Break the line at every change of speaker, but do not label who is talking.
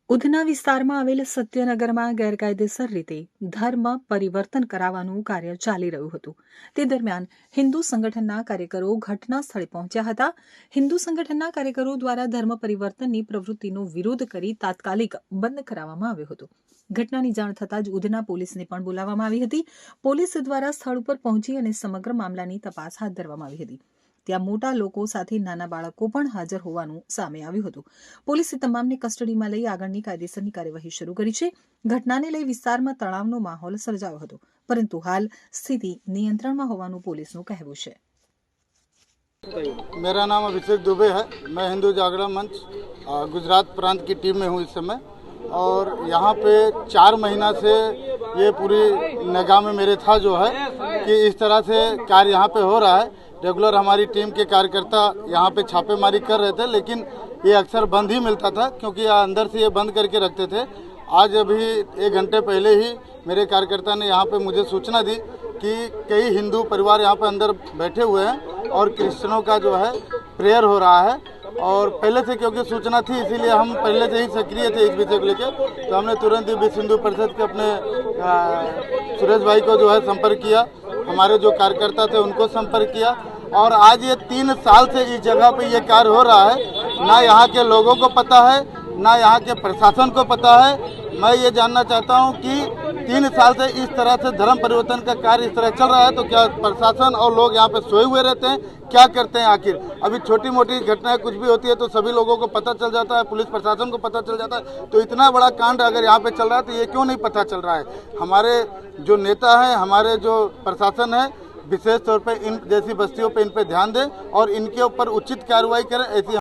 ઉધના વિસ્તારમાં આવેલ સત્યનગરમાં ગેરકાયદેસર રીતે ધર્મ પરિવર્તન કરાવવાનું કાર્ય ચાલી રહ્યું હતું. તે દરમિયાન હિન્દુ સંગઠનના કાર્યકરો ઘટના સ્થળે પહોંચ્યા હતા. હિન્દુ સંગઠનના કાર્યકરો દ્વારા ધર્મ પરિવર્તનની પ્રવૃત્તિનો વિરોધ કરી તાત્કાલિક બંધ કરાવવામાં આવ્યો હતો. ઘટનાની જાણ થતાં જ ઉધના પોલીસને પણ બોલાવવામાં આવી હતી. પોલીસ દ્વારા સ્થળ ઉપર પહોંચી અને સમગ્ર મામલાની તપાસ હાથ ધરવામાં આવી હતી. ત્યાં મોટા લોકો સાથે નાના બાળકો પણ હાજર હોવાનું સામે આવ્યું હતું. પોલીસે તમામને કસ્ટડીમાં લઈ આગળની કાયદેસરની કાર્યવાહી શરૂ કરી છે. ઘટનાને લઈ વિસ્તારમાં તણાવનો માહોલ સર્જાયો હતો, પરંતુ હાલ સ્થિતિ નિયંત્રણમાં હોવાનું પોલીસનું કહેવું છે.
मेरा नाम अभिषेक दुबे है। मैं हिंदू जागरण मंच गुजरात प्रांत की टीम में हूँ इस समय, और यहाँ पे 4 महीना से ये पूरी निगाह में मेरे था जो है कि इस तरह से कार्य यहाँ पे हो रहा है। रेगुलर हमारी टीम के कार्यकर्ता यहाँ पे छापेमारी कर रहे थे, लेकिन ये अक्सर बंद ही मिलता था क्योंकि अंदर से ये बंद करके रखते थे। आज अभी 1 घंटे पहले ही मेरे कार्यकर्ता ने यहाँ पे मुझे सूचना दी कि कई हिंदू परिवार यहाँ पे अंदर बैठे हुए हैं और क्रिश्चियनों का जो है प्रेयर हो रहा है। और पहले से क्योंकि सूचना थी, इसीलिए हम पहले से ही सक्रिय थे इस विषय को लेकर। तो हमने तुरंत ही विश्व हिंदू परिषद के अपने सुरेश भाई को जो है संपर्क किया, हमारे जो कार्यकर्ता थे उनको संपर्क किया, और आज ये 3 साल से इस जगह पे ये कार्य हो रहा है। ना यहाँ के लोगों को पता है, ना यहाँ के प्रशासन को पता है। मैं ये जानना चाहता हूँ कि 3 साल से इस तरह से धर्म परिवर्तन का कार्य इस तरह चल रहा है, तो क्या प्रशासन और लोग यहाँ पे सोए हुए रहते हैं? क्या करते हैं आखिर? अभी छोटी मोटी घटनाएं कुछ भी होती है तो सभी लोगों को पता चल जाता है, पुलिस प्रशासन को पता चल जाता है। तो इतना बड़ा कांड अगर यहाँ पे चल रहा है तो ये क्यों नहीं पता चल रहा है? हमारे जो नेता हैं, हमारे जो प्रशासन है, विशेष तौर पर इन जैसी बस्तियों पर इन पर ध्यान दें और इनके ऊपर उचित कार्रवाई करें। ऐसी